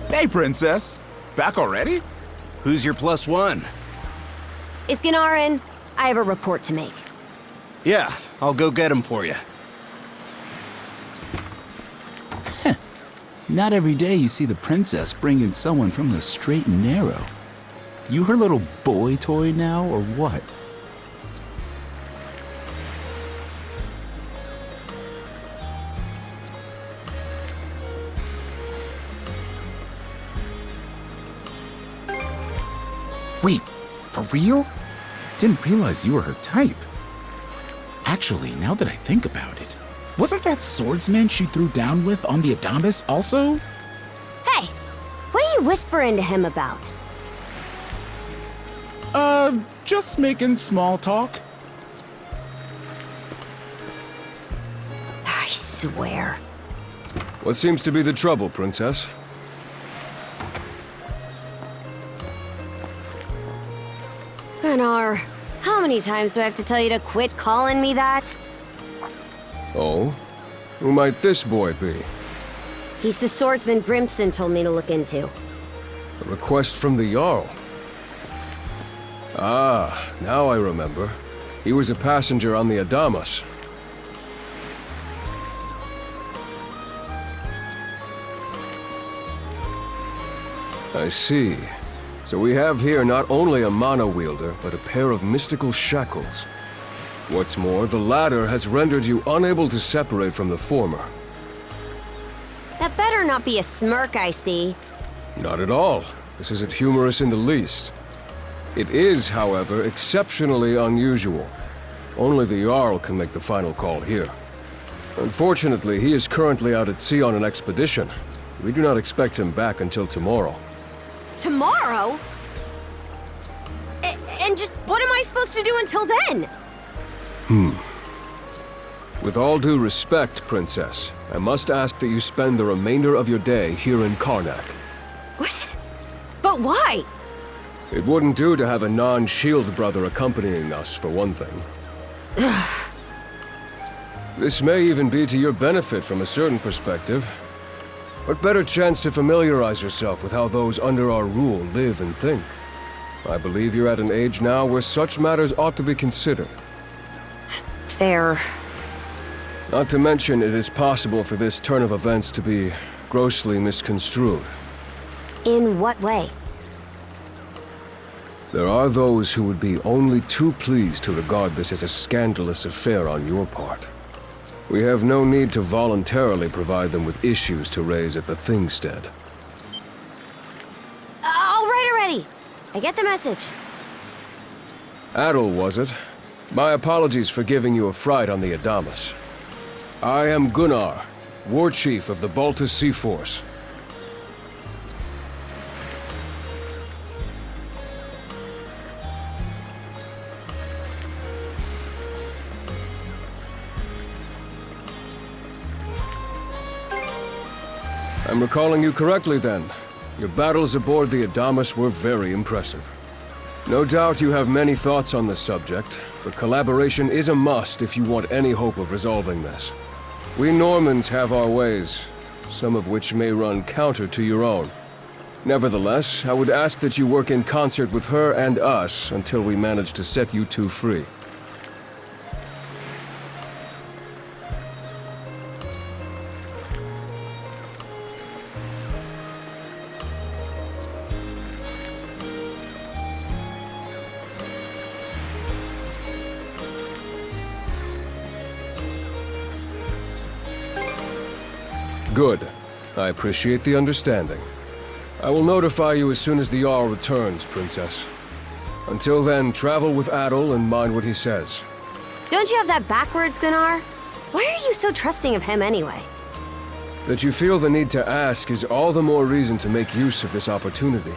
Hey, Princess. Back already? Who's your +1? Is Gunnar in? I have a report to make. Yeah, I'll go get him for you. Not every day you see the princess bring in someone from the straight and narrow. You her little boy toy now, or what? Wait, for real? Didn't realize you were her type. Actually, now that I think about it, wasn't that swordsman she threw down with on the Adamas also? Hey, what are you whispering to him about? Just making small talk. I swear. What seems to be the trouble, Princess? Gunnar, how many times do I have to tell you to quit calling me that? Oh? Who might this boy be? He's the swordsman Grimson told me to look into. A request from the Jarl. Ah, now I remember. He was a passenger on the Adamas. I see. So we have here not only a mana wielder, but a pair of mystical shackles. What's more, the latter has rendered you unable to separate from the former. That better not be a smirk I see. Not at all. This isn't humorous in the least. It is, however, exceptionally unusual. Only the Jarl can make the final call here. Unfortunately, he is currently out at sea on an expedition. We do not expect him back until tomorrow. Tomorrow? And just what am I supposed to do until then? With all due respect, Princess, I must ask that you spend the remainder of your day here in Karnak. What? But why? It wouldn't do to have a non-shield brother accompanying us, for one thing. This may even be to your benefit from a certain perspective. What better chance to familiarize yourself with how those under our rule live and think? I believe you're at an age now where such matters ought to be considered. Fair. Not to mention, it is possible for this turn of events to be grossly misconstrued. In what way? There are those who would be only too pleased to regard this as a scandalous affair on your part. We have no need to voluntarily provide them with issues to raise at the Thingstead. All right already. I get the message. Adel, was it? My apologies for giving you a fright on the Adamas. I am Gunnar, War Chief of the Baltus Sea Force. I'm recalling you correctly then. Your battles aboard the Adamas were very impressive. No doubt you have many thoughts on this subject, but collaboration is a must if you want any hope of resolving this. We Normans have our ways, some of which may run counter to your own. Nevertheless, I would ask that you work in concert with her and us until we manage to set you two free. Good. I appreciate the understanding. I will notify you as soon as the Jarl returns, Princess. Until then, travel with Adel and mind what he says. Don't you have that backwards, Gunnar? Why are you so trusting of him anyway? That you feel the need to ask is all the more reason to make use of this opportunity.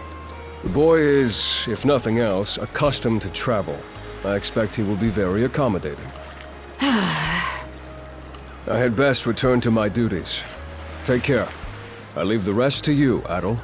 The boy is, if nothing else, accustomed to travel. I expect he will be very accommodating. I had best return to my duties. Take care. I leave the rest to you, Adel.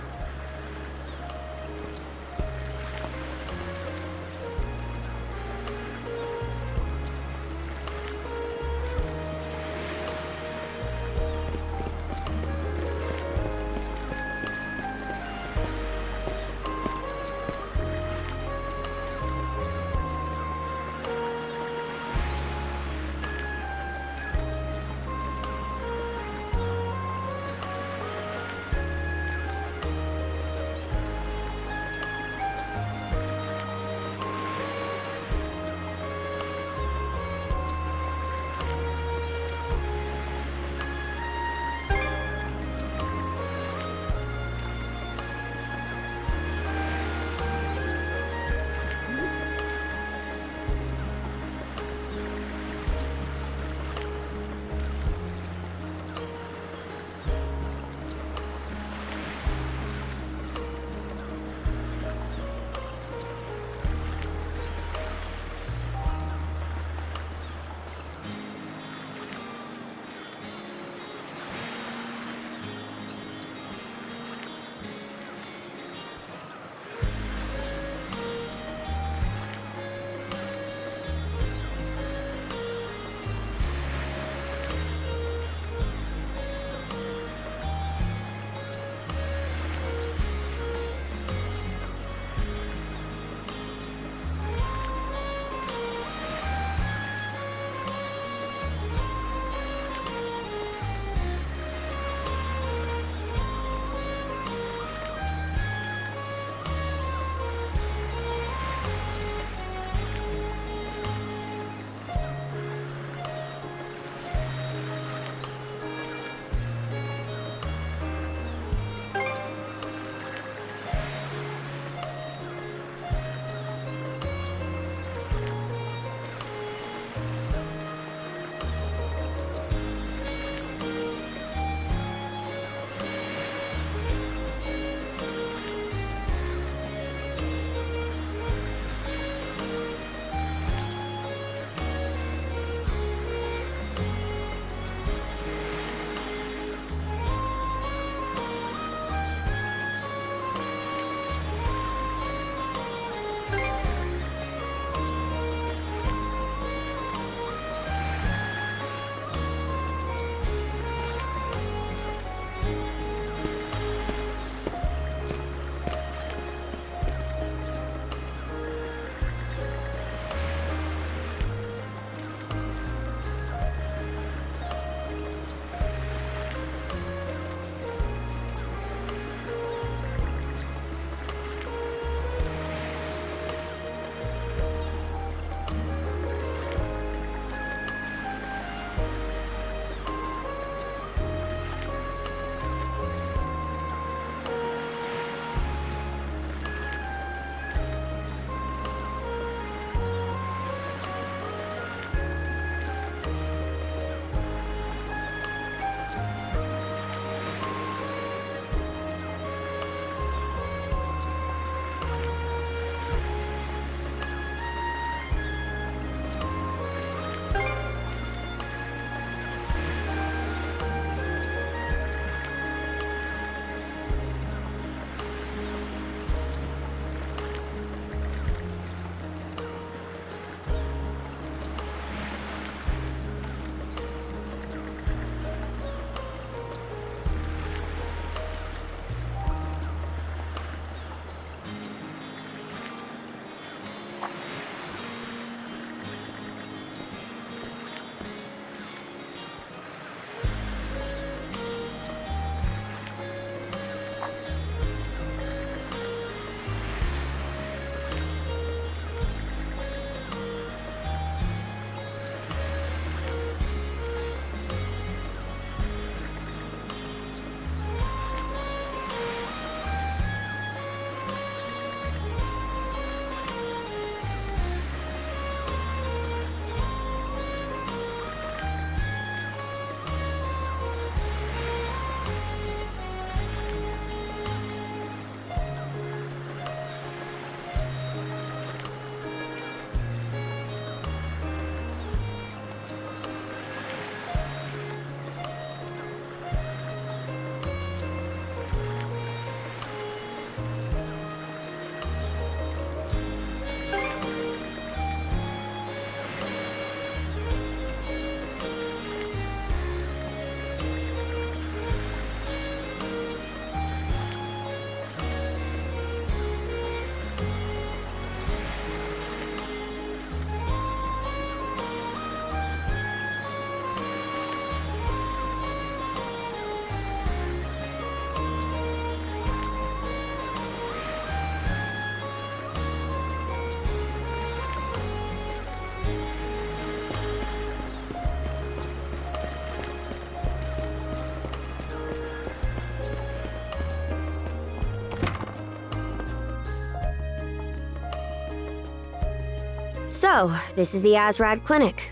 So, this is the Azrad Clinic.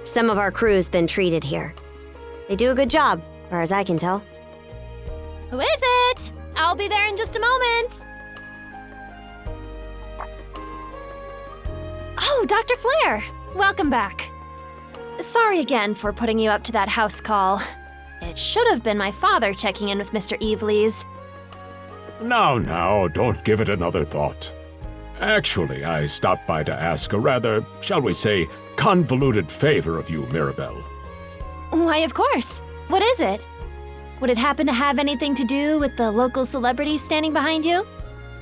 Some of our crew's been treated here. They do a good job, as far as I can tell. Who is it? I'll be there in just a moment. Oh, Dr. Flair. Welcome back. Sorry again for putting you up to that house call. It should have been my father checking in with Mr. Evelees. Now, don't give it another thought. Actually, I stopped by to ask a rather, shall we say, convoluted favor of you, Mirabelle. Why, of course. What is it? Would it happen to have anything to do with the local celebrity standing behind you?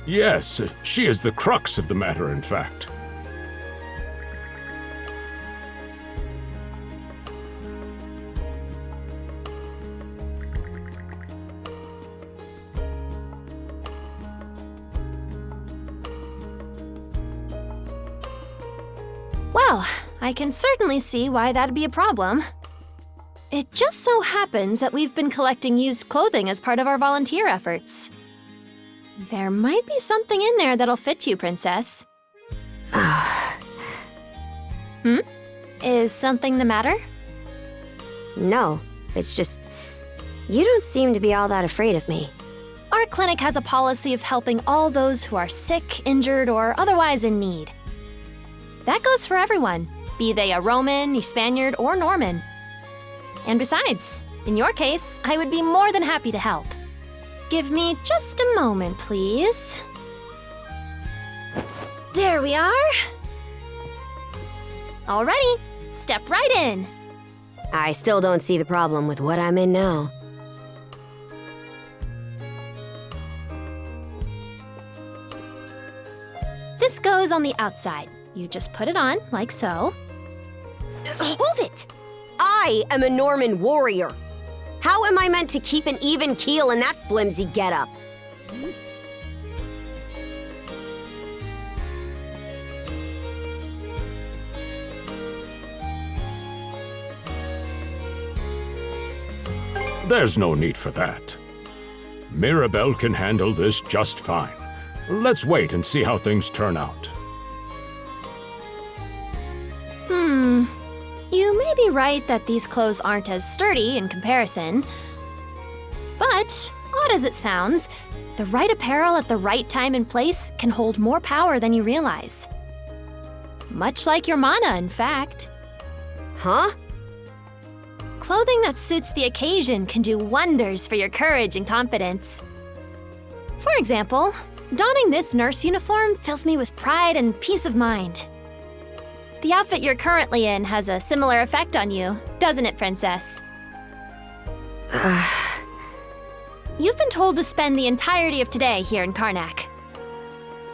Yes, she is the crux of the matter, in fact. Well, I can certainly see why that'd be a problem. It just so happens that we've been collecting used clothing as part of our volunteer efforts. There might be something in there that'll fit you, Princess. Is something the matter? No, it's just... You don't seem to be all that afraid of me. Our clinic has a policy of helping all those who are sick, injured, or otherwise in need. That goes for everyone, be they a Roman, a Spaniard, or Norman. And besides, in your case, I would be more than happy to help. Give me just a moment, please. There we are. Alrighty, step right in. I still don't see the problem with what I'm in now. This goes on the outside. You just put it on, like so. Hold it! I am a Norman warrior. How am I meant to keep an even keel in that flimsy getup? There's no need for that. Mirabelle can handle this just fine. Let's wait and see how things turn out. You may be right that these clothes aren't as sturdy in comparison. But, odd as it sounds, the right apparel at the right time and place can hold more power than you realize. Much like your mana, in fact. Huh? Clothing that suits the occasion can do wonders for your courage and confidence. For example, donning this nurse uniform fills me with pride and peace of mind. The outfit you're currently in has a similar effect on you, doesn't it, Princess? You've been told to spend the entirety of today here in Karnak.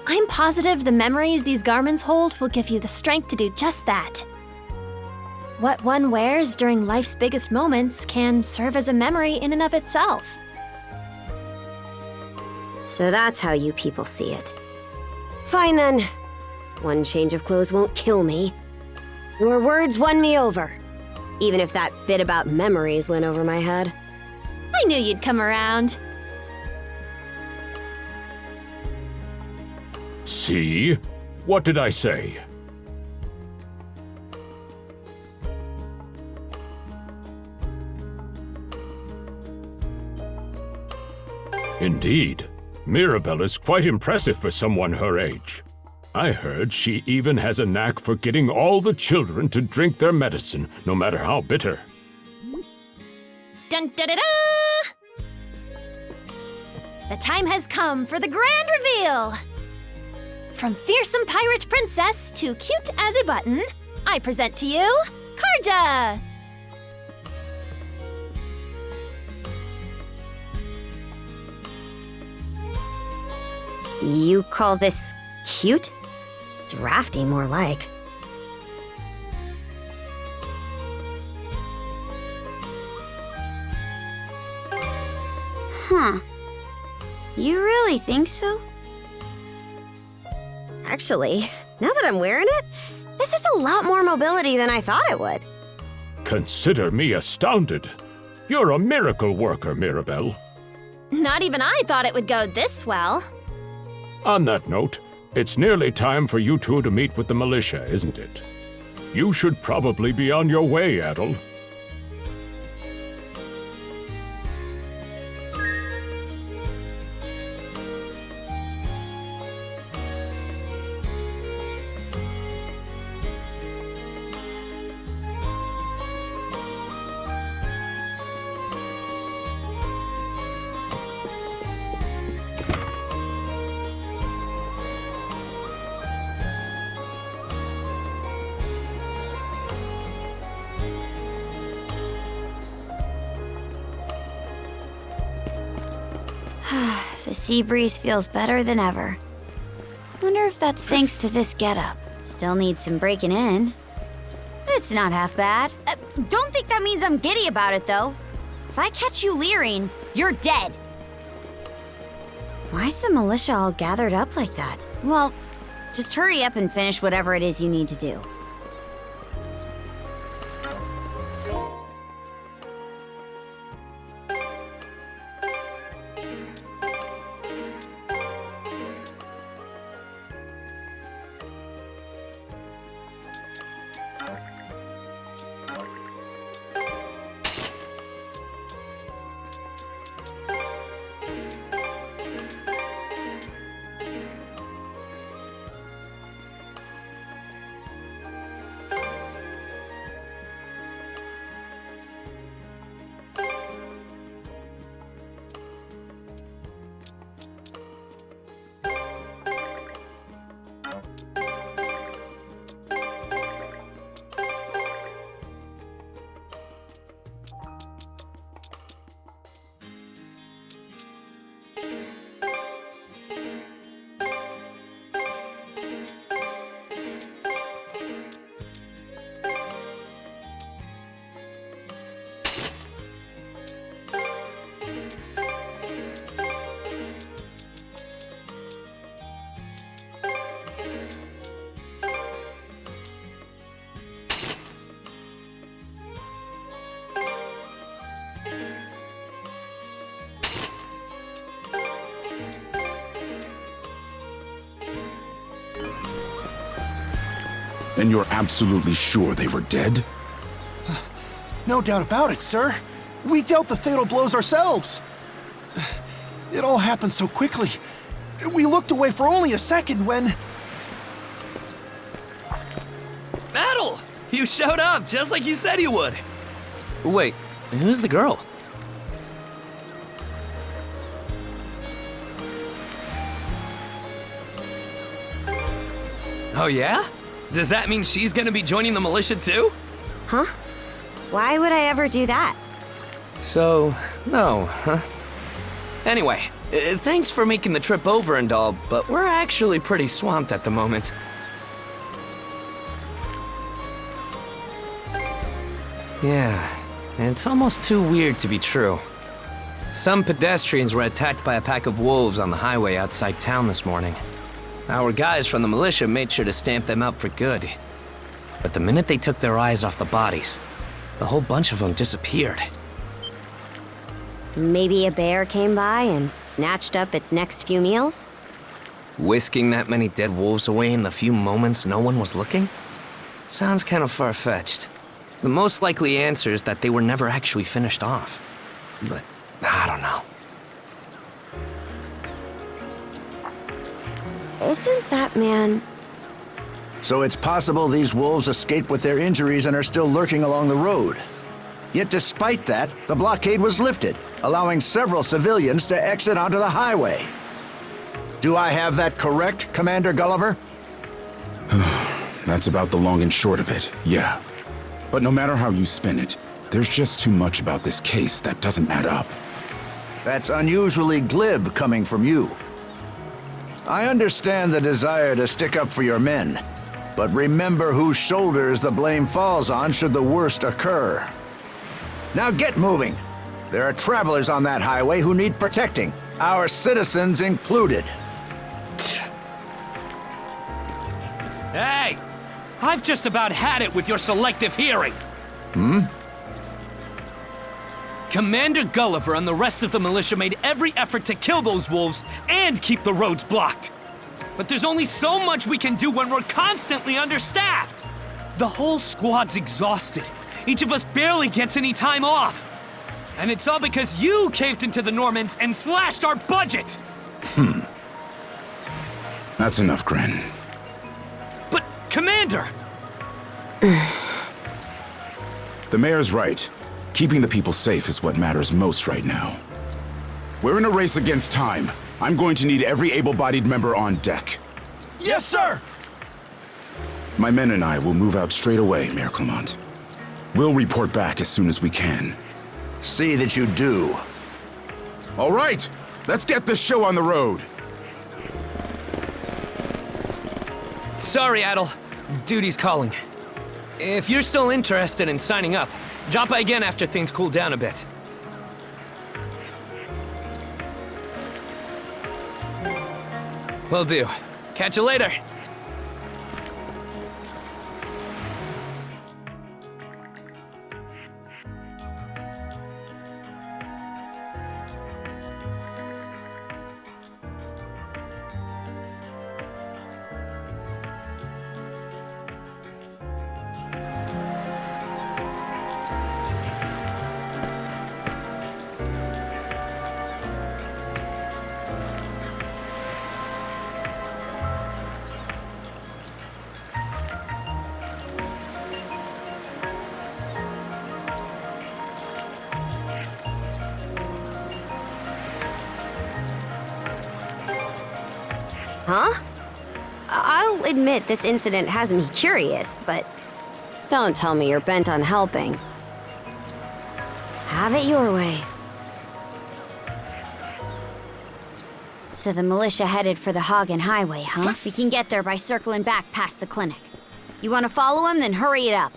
I'm positive the memories these garments hold will give you the strength to do just that. What one wears during life's biggest moments can serve as a memory in and of itself. So that's how you people see it. Fine then. One change of clothes won't kill me. Your words won me over. Even if that bit about memories went over my head. I knew you'd come around. See? What did I say? Indeed. Mirabelle is quite impressive for someone her age. I heard she even has a knack for getting all the children to drink their medicine, no matter how bitter. Dun da da da! The time has come for the grand reveal! From fearsome pirate princess to cute as a button, I present to you, Karja! You call this cute? Drafty, more like. Huh. You really think so? Actually, now that I'm wearing it, this is a lot more mobility than I thought it would. Consider me astounded. You're a miracle worker, Mirabelle. Not even I thought it would go this well. On that note, It's nearly time for you two to meet with the militia, isn't it? You should probably be on your way, Adel. The sea breeze feels better than ever. Wonder if that's thanks to this getup. Still needs some breaking in. It's not half bad. Don't think that means I'm giddy about it, though. If I catch you leering, you're dead. Why's the militia all gathered up like that? Well, just hurry up and finish whatever it is you need to do. And you're absolutely sure they were dead? No doubt about it, sir. We dealt the fatal blows ourselves. It all happened so quickly. We looked away for only a second when... Adel! You showed up, just like you said you would. Wait, who's the girl? Oh yeah? Does that mean she's gonna be joining the militia too? Huh? Why would I ever do that? So, no, huh? Anyway, thanks for making the trip over and all, but we're actually pretty swamped at the moment. Yeah, it's almost too weird to be true. Some pedestrians were attacked by a pack of wolves on the highway outside town this morning. Our guys from the militia made sure to stamp them out for good. But the minute they took their eyes off the bodies, the whole bunch of them disappeared. Maybe a bear came by and snatched up its next few meals? Whisking that many dead wolves away in the few moments no one was looking? Sounds kind of far-fetched. The most likely answer is that they were never actually finished off. But I don't know. Isn't that man... So it's possible these wolves escaped with their injuries and are still lurking along the road. Yet despite that, the blockade was lifted, allowing several civilians to exit onto the highway. Do I have that correct, Commander Gulliver? That's about the long and short of it, yeah. But no matter how you spin it, there's just too much about this case that doesn't add up. That's unusually glib coming from you. I understand the desire to stick up for your men, but remember whose shoulders the blame falls on should the worst occur. Now get moving. There are travelers on that highway who need protecting, our citizens included. Hey! I've just about had it with your selective hearing. Commander Gulliver and the rest of the militia made every effort to kill those wolves and keep the roads blocked. But there's only so much we can do when we're constantly understaffed. The whole squad's exhausted. Each of us barely gets any time off. And it's all because you caved into the Normans and slashed our budget! That's enough, Gren. But, Commander! The mayor's right. Keeping the people safe is what matters most right now. We're in a race against time. I'm going to need every able-bodied member on deck. Yes, sir! My men and I will move out straight away, Mayor Clement. We'll report back as soon as we can. See that you do. All right, let's get this show on the road. Sorry, Adel. Duty's calling. If you're still interested in signing up, drop by again after things cool down a bit. Will do. Catch you later. Huh? I'll admit this incident has me curious, but don't tell me you're bent on helping. Have it your way. So the militia headed for the Hagen Highway, huh? We can get there by circling back past the clinic. You want to follow him? Then hurry it up.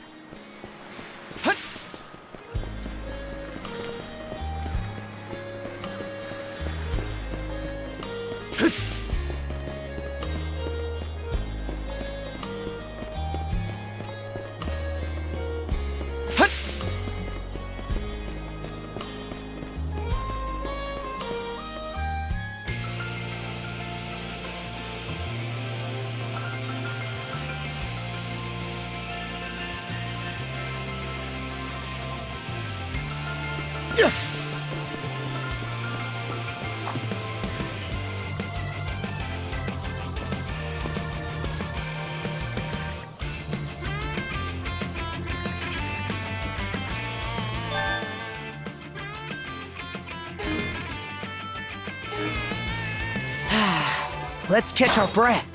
Let's catch our breath.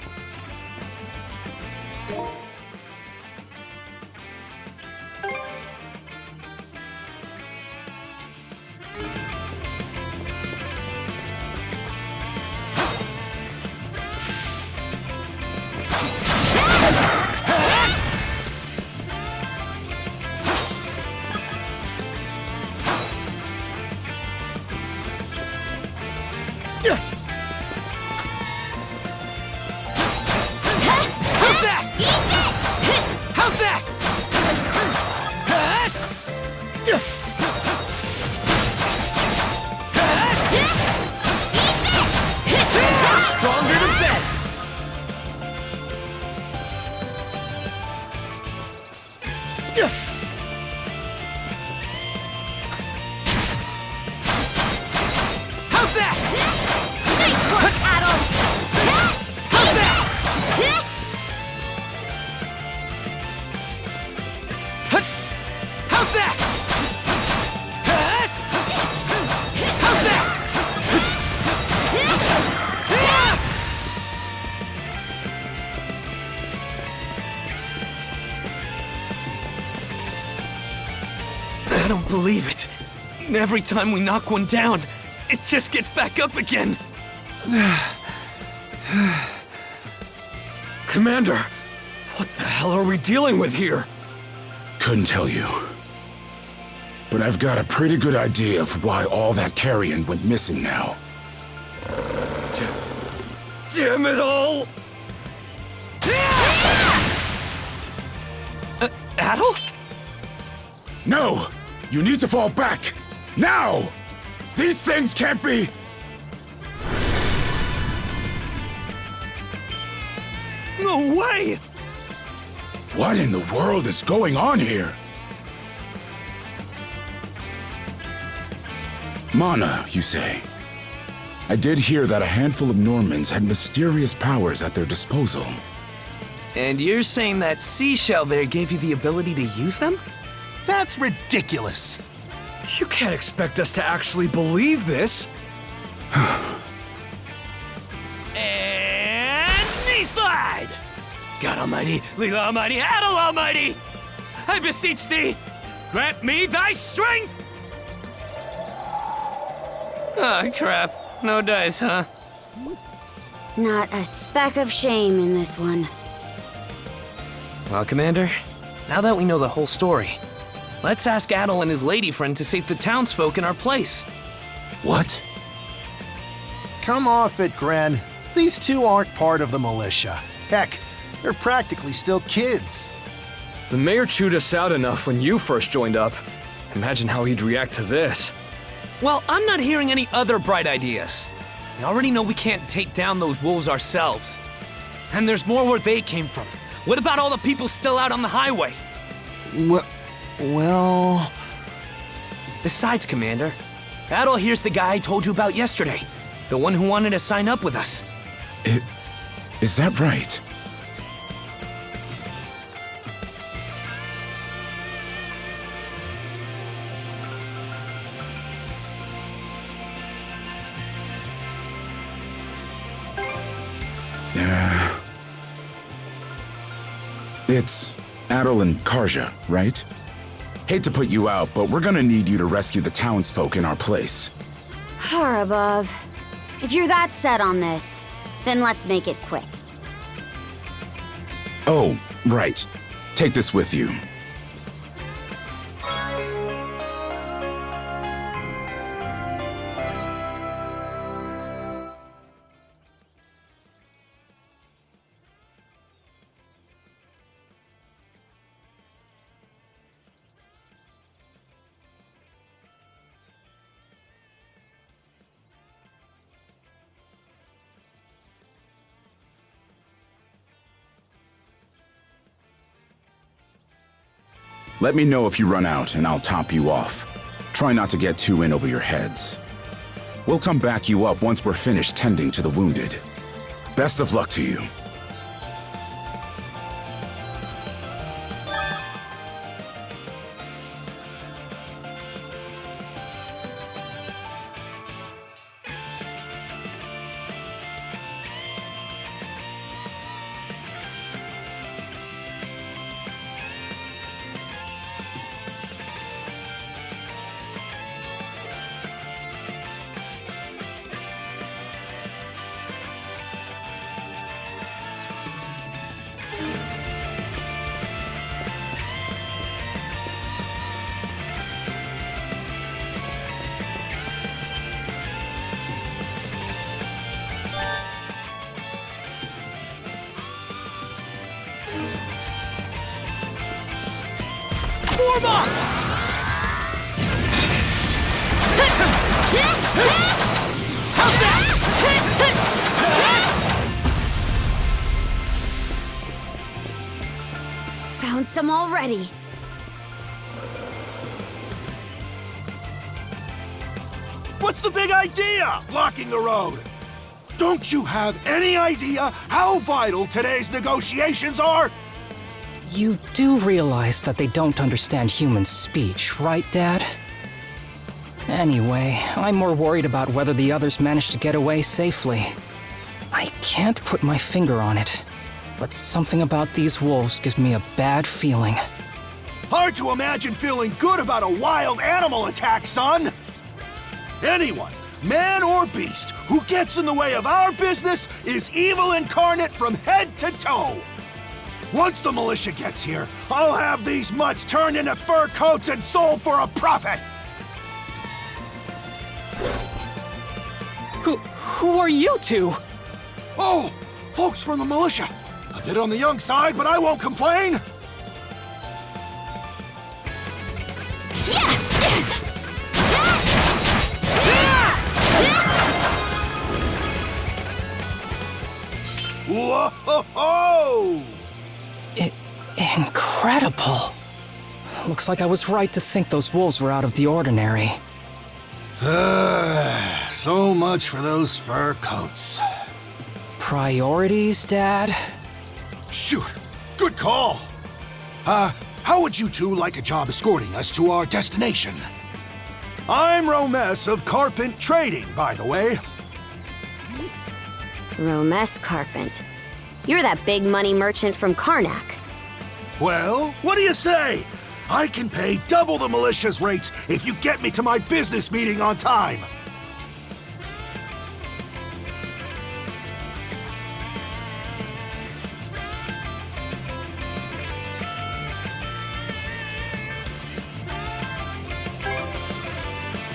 I don't believe it. Every time we knock one down, it just gets back up again. Commander, what the hell are we dealing with here? Couldn't tell you. But I've got a pretty good idea of why all that carrion went missing now. Damn it all! Adel? No! You need to fall back! Now! These things can't be... No way! What in the world is going on here? Mana, you say? I did hear that a handful of Normans had mysterious powers at their disposal. And you're saying that seashell there gave you the ability to use them? That's ridiculous. You can't expect us to actually believe this. And knee slide! God Almighty, Leela Almighty, Adel Almighty! I beseech thee, grant me thy strength! Oh, crap. No dice, huh? Not a speck of shame in this one. Well, Commander, now that we know the whole story, let's ask Adel and his lady friend to save the townsfolk in our place. What? Come off it, Gren. These two aren't part of the militia. Heck, they're practically still kids. The mayor chewed us out enough when you first joined up. Imagine how he'd react to this. Well, I'm not hearing any other bright ideas. We already know we can't take down those wolves ourselves. And there's more where they came from. What about all the people still out on the highway? Well... Besides, Commander, Adel here's the guy I told you about yesterday. The one who wanted to sign up with us. Is that right? It's Adel and Karja, right? Hate to put you out, but we're gonna need you to rescue the townsfolk in our place. Far above. If you're that set on this, then let's make it quick. Oh, right. Take this with you. Let me know if you run out, and I'll top you off. Try not to get too in over your heads. We'll come back you up once we're finished tending to the wounded. Best of luck to you. Found some already. What's the big idea? Blocking the road. Don't you have any idea how vital today's negotiations are? You do realize that they don't understand human speech, right, Dad? Anyway, I'm more worried about whether the others managed to get away safely. I can't put my finger on it, but something about these wolves gives me a bad feeling. Hard to imagine feeling good about a wild animal attack, son! Anyone, man or beast, who gets in the way of our business is evil incarnate from head to toe! Once the militia gets here, I'll have these mutts turned into fur coats and sold for a profit! Who are you two? Oh, folks from the militia. A bit on the young side, but I won't complain! Whoa! Incredible. Looks like I was right to think those wolves were out of the ordinary. So much for those fur coats. Priorities, Dad? Shoot, good call. How would you two like a job escorting us to our destination? I'm Romes of Carpent Trading, by the way. Romes Carpent. You're that big money merchant from Karnak. Well, what do you say? I can pay double the militia's rates if you get me to my business meeting on time.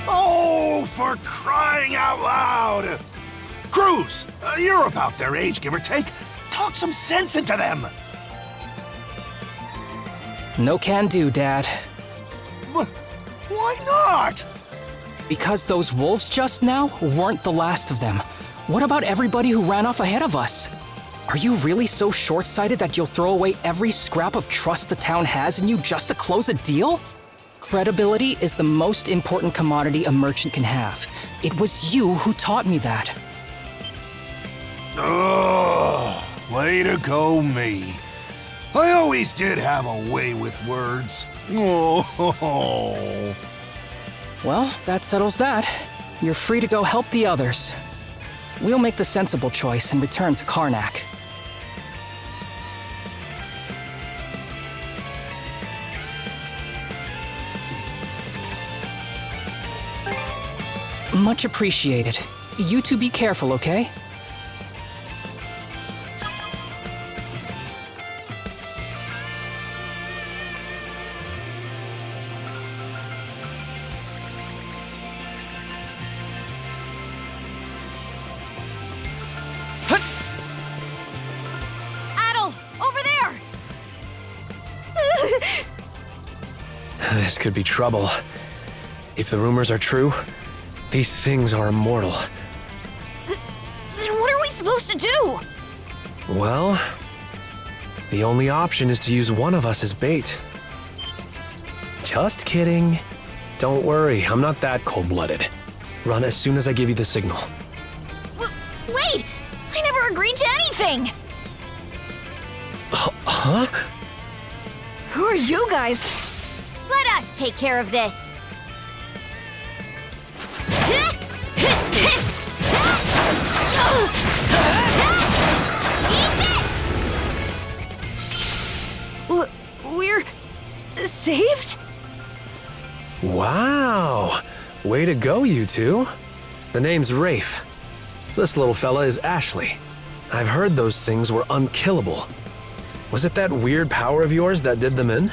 Oh, for crying out loud! Cruz, you're about their age, give or take. Talk some sense into them. No can do, Dad. Why not? Because those wolves just now weren't the last of them. What about everybody who ran off ahead of us? Are you really so short-sighted that you'll throw away every scrap of trust the town has in you just to close a deal? Credibility is the most important commodity a merchant can have. It was you who taught me that. Ugh, way to go, me. I always did have a way with words. Oh. Well, that settles that. You're free to go help the others. We'll make the sensible choice and return to Karnak. Much appreciated. You two be careful, okay? Adel, over there! This could be trouble. If the rumors are true, these things are immortal. Then what are we supposed to do? Well, the only option is to use one of us as bait. Just kidding. Don't worry, I'm not that cold-blooded. Run as soon as I give you the signal. Wait! I never agreed to anything! Huh? Who are you guys? Let us take care of this. We're saved? Wow! Way to go, you two. The name's Rafe. This little fella is Ashley. I've heard those things were unkillable. Was it that weird power of yours that did them in?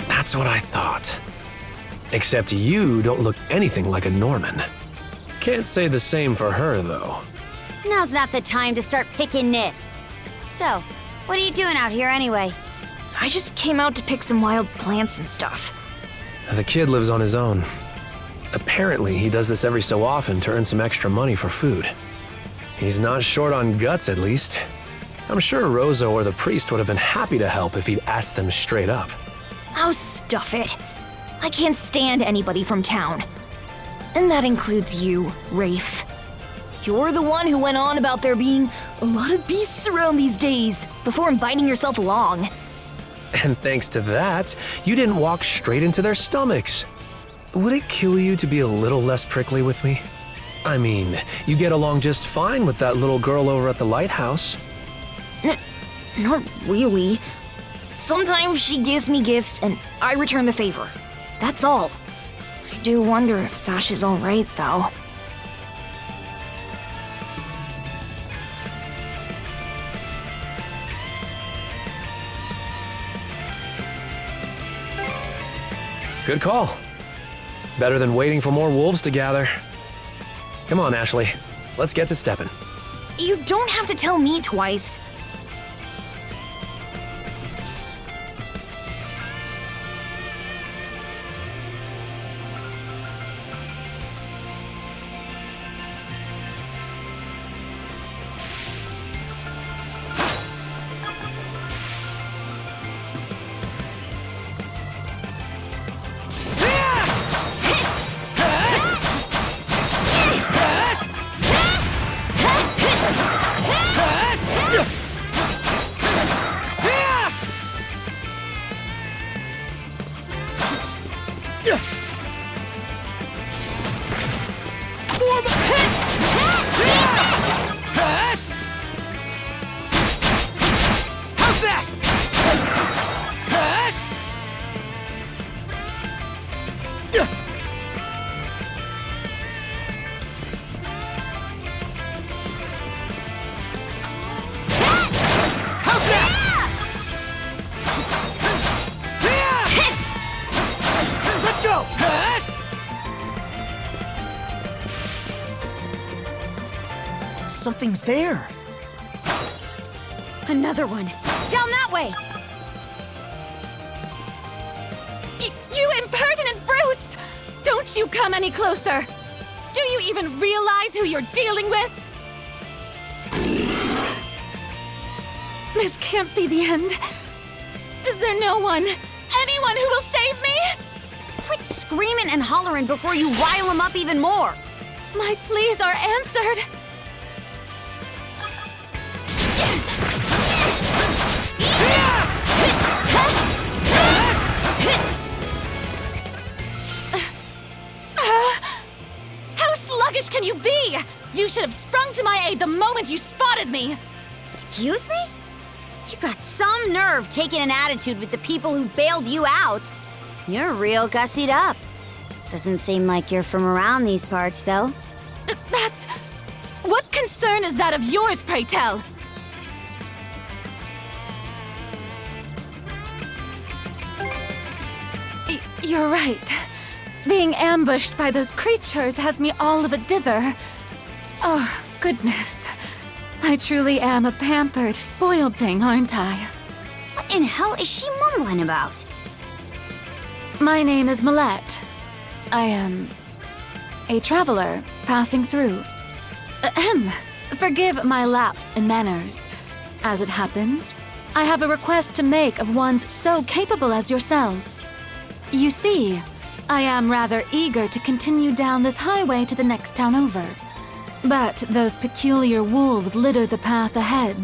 That's what I thought. Except you don't look anything like a Norman. Can't say the same for her, though. Now's not the time to start picking nits. So, what are you doing out here anyway? I just came out to pick some wild plants and stuff. The kid lives on his own. Apparently, he does this every so often to earn some extra money for food. He's not short on guts, at least. I'm sure Rosa or the priest would have been happy to help if he'd asked them straight up. Oh, stuff it. I can't stand anybody from town. And that includes you, Rafe. You're the one who went on about there being a lot of beasts around these days before inviting yourself along. And thanks to that, you didn't walk straight into their stomachs. Would it kill you to be a little less prickly with me? I mean, you get along just fine with that little girl over at the lighthouse. Not really. Sometimes she gives me gifts and I return the favor. That's all. I do wonder if Sash is all right, though. Good call. Better than waiting for more wolves to gather. Come on, Ashley. Let's get to stepping. You don't have to tell me twice. Something's there. Another one. Down that way! You impertinent brutes! Don't you come any closer! Do you even realize who you're dealing with? This can't be the end. Is there no one, anyone who will save me? Quit screaming and hollering before you rile them up even more! My pleas are answered. How sluggish can you be? You should have sprung to my aid the moment you spotted me. Excuse me? You got some nerve taking an attitude with the people who bailed you out. You're real gussied up. Doesn't seem like you're from around these parts, though. That's... What concern is that of yours, pray tell? You're right. Being ambushed by those creatures has me all of a dither. Oh, goodness. I truly am a pampered, spoiled thing, aren't I? What in hell is she mumbling about? My name is Millette. I am a traveler passing through. Ahem. Forgive my lapse in manners. As it happens, I have a request to make of ones so capable as yourselves. You see, I am rather eager to continue down this highway to the next town over. But those peculiar wolves litter the path ahead.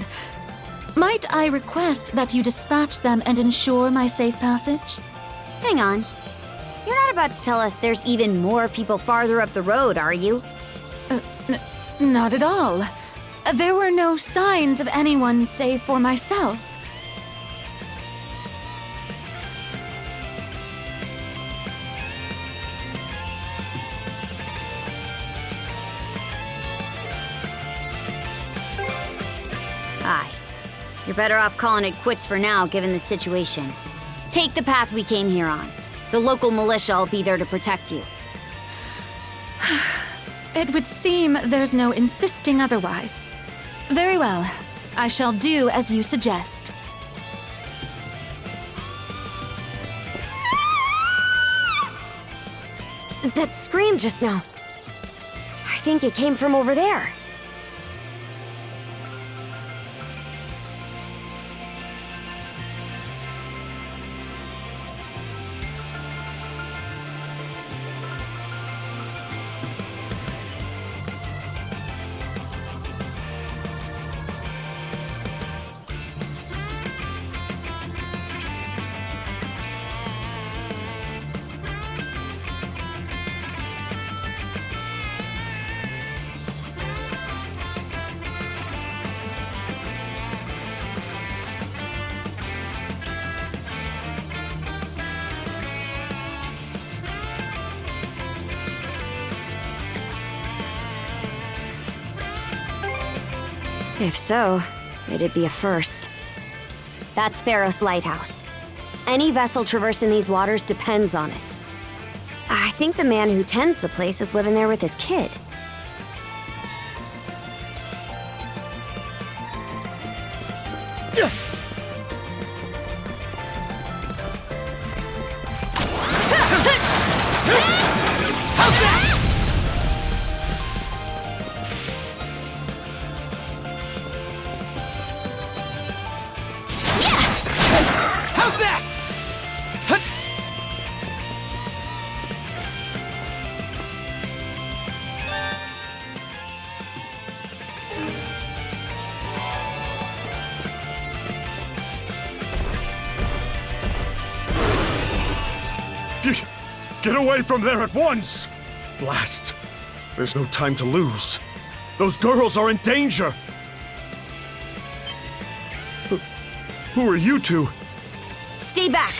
Might I request that you dispatch them and ensure my safe passage? Hang on. You're not about to tell us there's even more people farther up the road, are you? Not at all. There were no signs of anyone save for myself. Aye. You're better off calling it quits for now, given the situation. Take the path we came here on. The local militia will be there to protect you. It would seem there's no insisting otherwise. Very well. I shall do as you suggest. That scream just now. I think it came from over there. If so, it'd be a first. That's Sparrow's lighthouse. Any vessel traversing these waters depends on it. I think the man who tends the place is living there with his kid. Get away from there at once! Blast! There's no time to lose. Those girls are in danger! Who are you two? Stay back!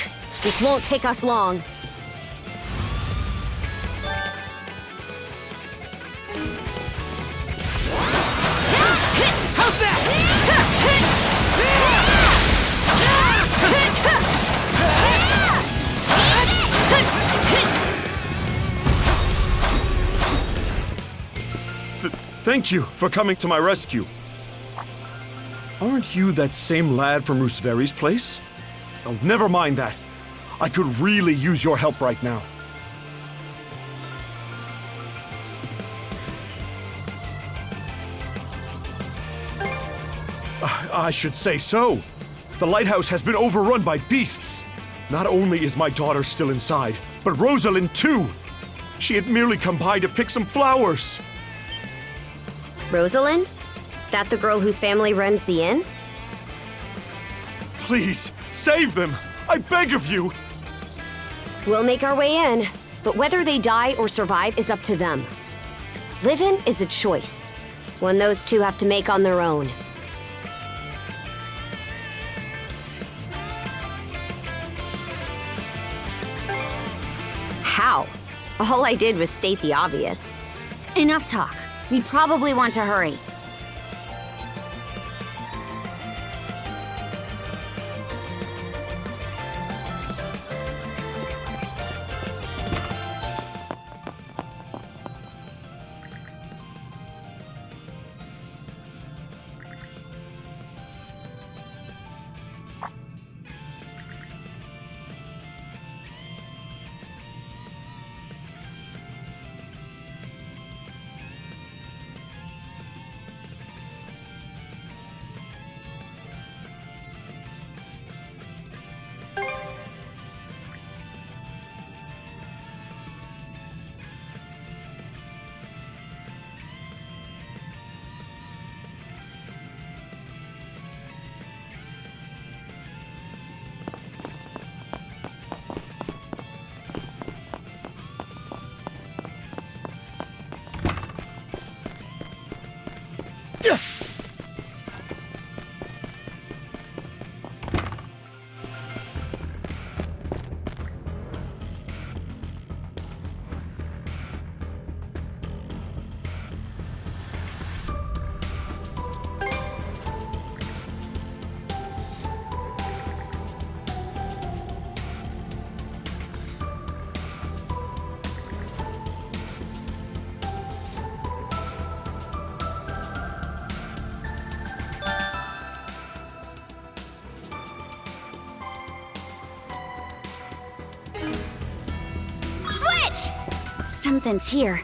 This won't take us long. How's that? Thank you for coming to my rescue. Aren't you that same lad from Rooseveri's place? Oh, never mind that. I could really use your help right now. I should say so. The lighthouse has been overrun by beasts. Not only is my daughter still inside, but Rosalind too. She had merely come by to pick some flowers. Rosalind? That the girl whose family runs the inn? Please, save them! I beg of you! We'll make our way in, but whether they die or survive is up to them. Living is a choice, one those two have to make on their own. How? All I did was state the obvious. Enough talk. We probably want to hurry. Something's here.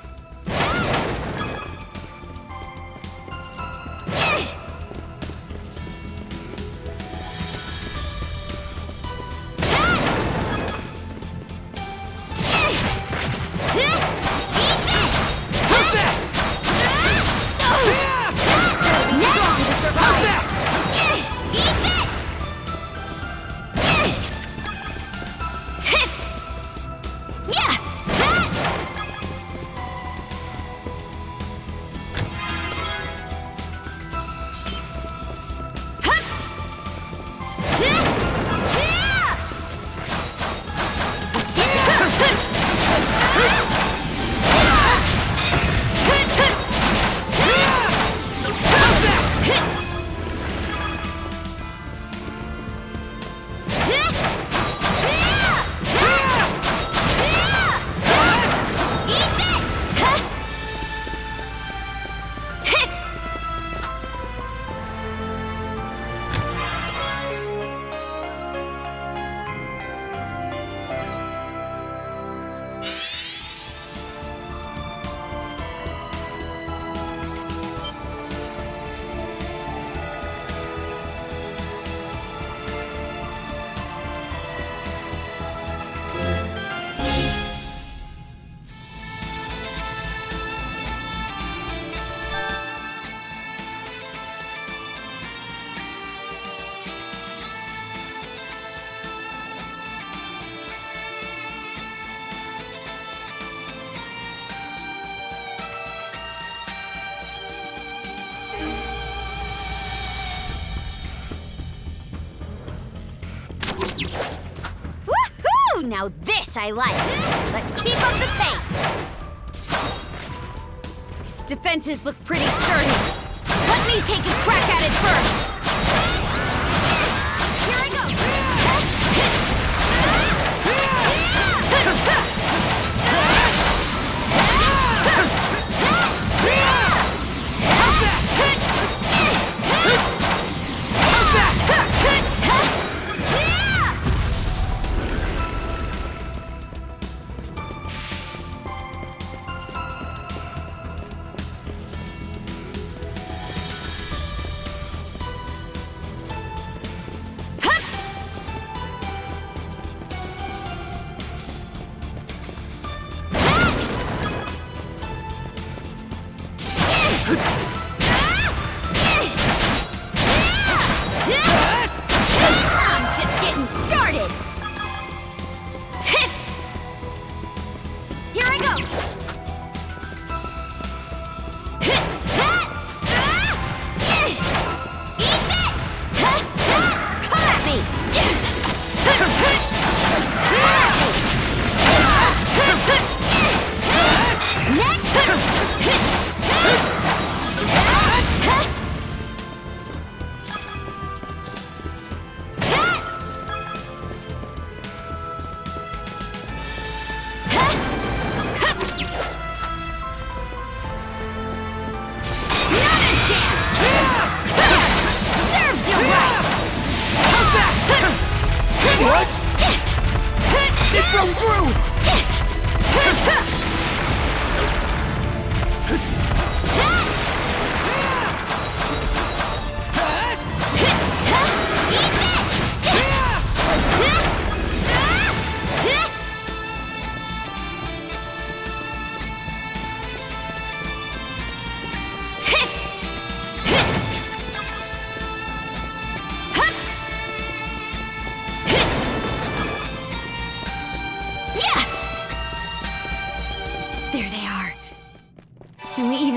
Now this I like. Let's keep up the pace. Its defenses look pretty sturdy. Let me take a crack at it first. Here I go.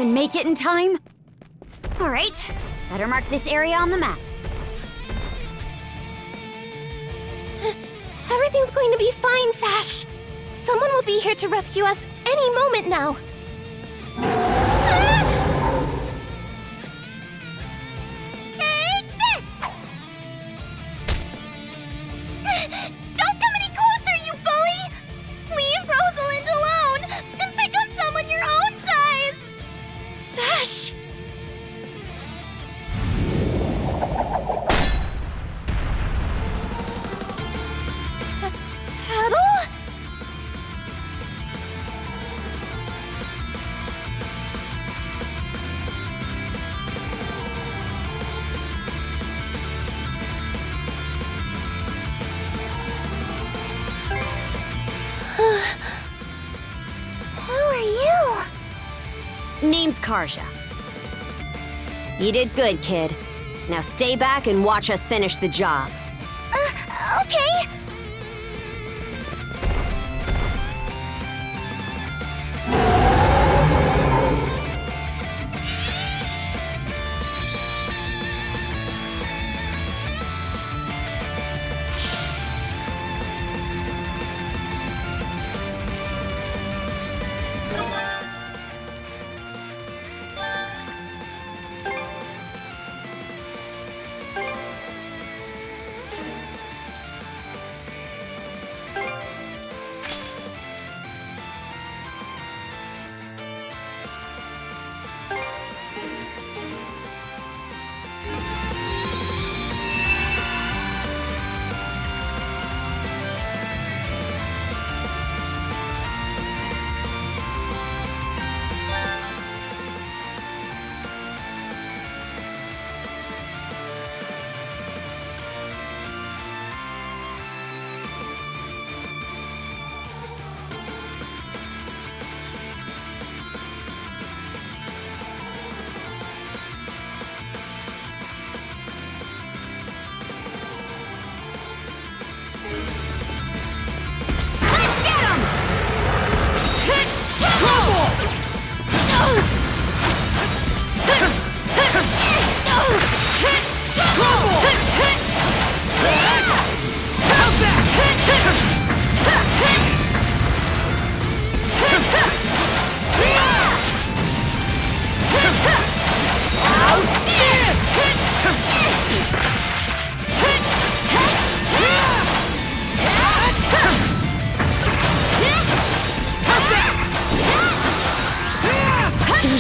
Make it in time? All right, better mark this area on the map. Everything's going to be fine, Sash. Someone will be here to rescue us any moment now. Take this! Don't come any closer, you bully! Leave Rosalind alone and pick on someone your own size! Sash! Paddle? Who are you? Name's Karja. You did good, kid. Now stay back and watch us finish the job. Okay.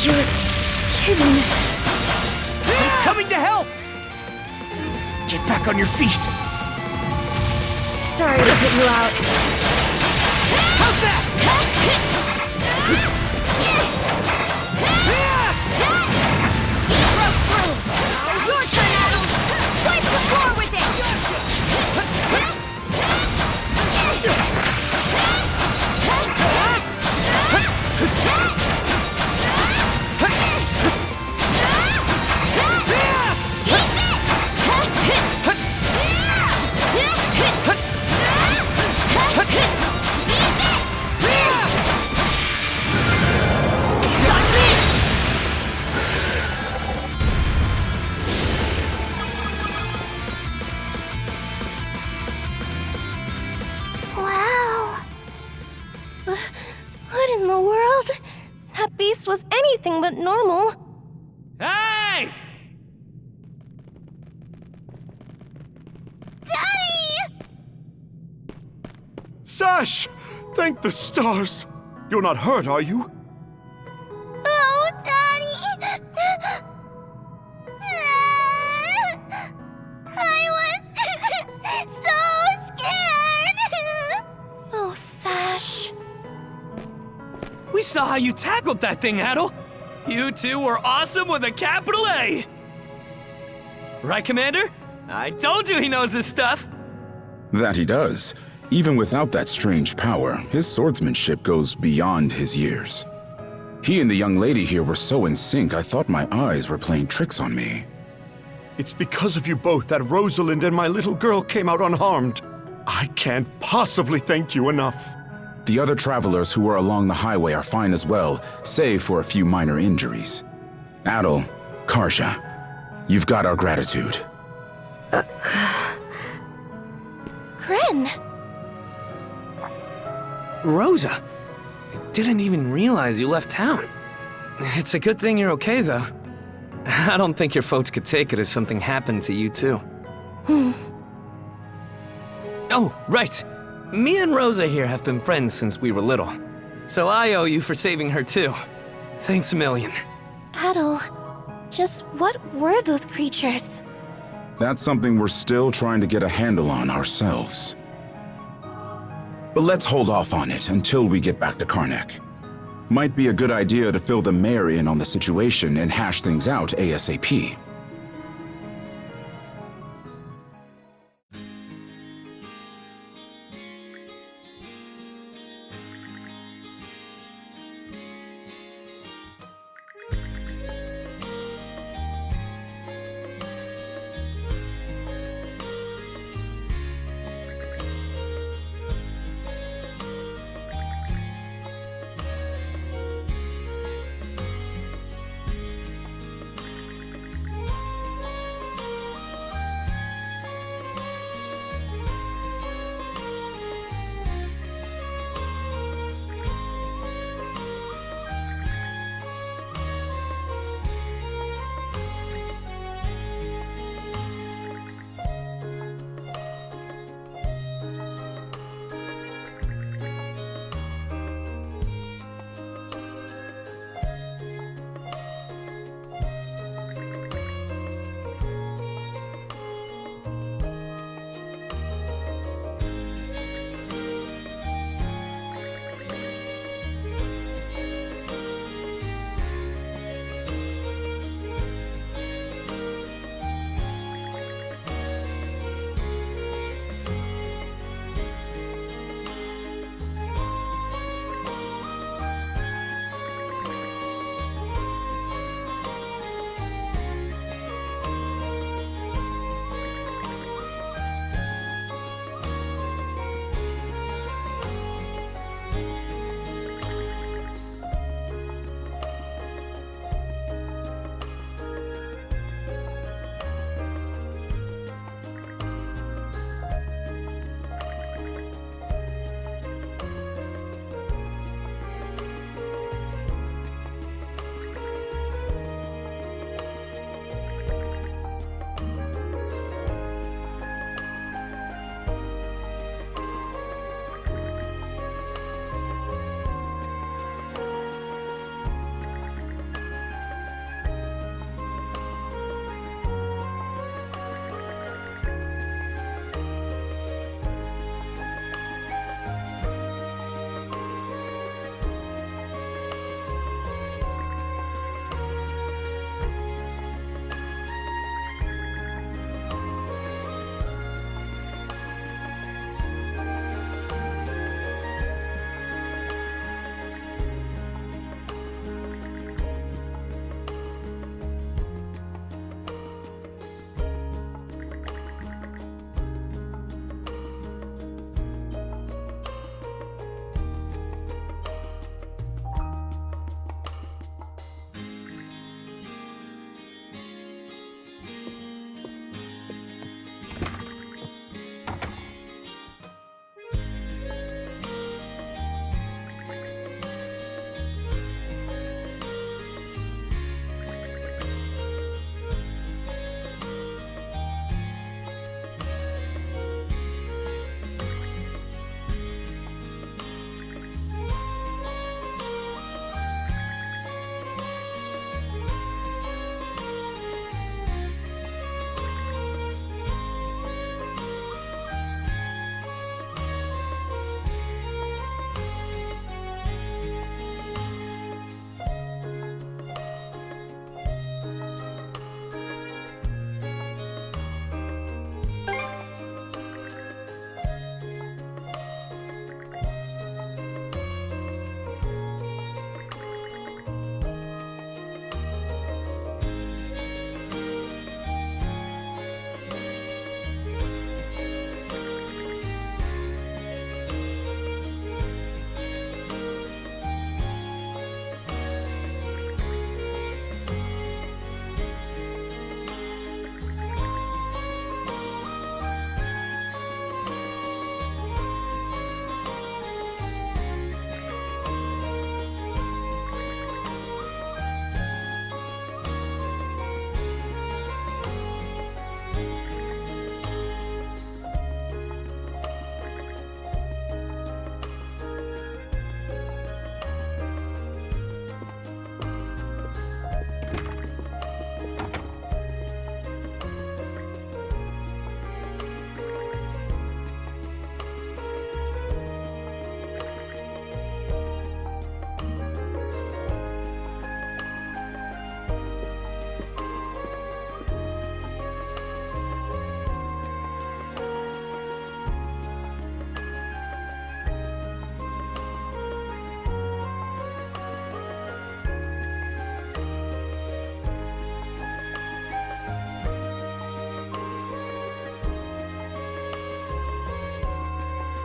You're kidding. I'm coming to help! Get back on your feet! Sorry to put you out. How's that? Your turn, Adam! Wipe the floor with it! Wow. What in the world? That beast was anything but normal. Hey! Daddy! Sash! Thank the stars! You're not hurt, are you? Oh, Daddy! I was so scared! Oh, Sash. We saw how you tackled that thing, Adel. You two were awesome with a capital A! Right, Commander? I told you he knows his stuff! That he does. Even without that strange power, his swordsmanship goes beyond his years. He and the young lady here were so in sync, I thought my eyes were playing tricks on me. It's because of you both that Rosalind and my little girl came out unharmed. I can't possibly thank you enough. The other travelers who were along the highway are fine as well, save for a few minor injuries. Adel, Karja, you've got our gratitude. Kren. Rosa, I didn't even realize you left town. It's a good thing you're okay, though. I don't think your folks could take it if something happened to you, too. Oh, right. Me and Rosa here have been friends since we were little. So I owe you for saving her, too. Thanks a million. Adel, just what were those creatures? That's something we're still trying to get a handle on ourselves. But let's hold off on it until we get back to Karnak. Might be a good idea to fill the mayor in on the situation and hash things out ASAP.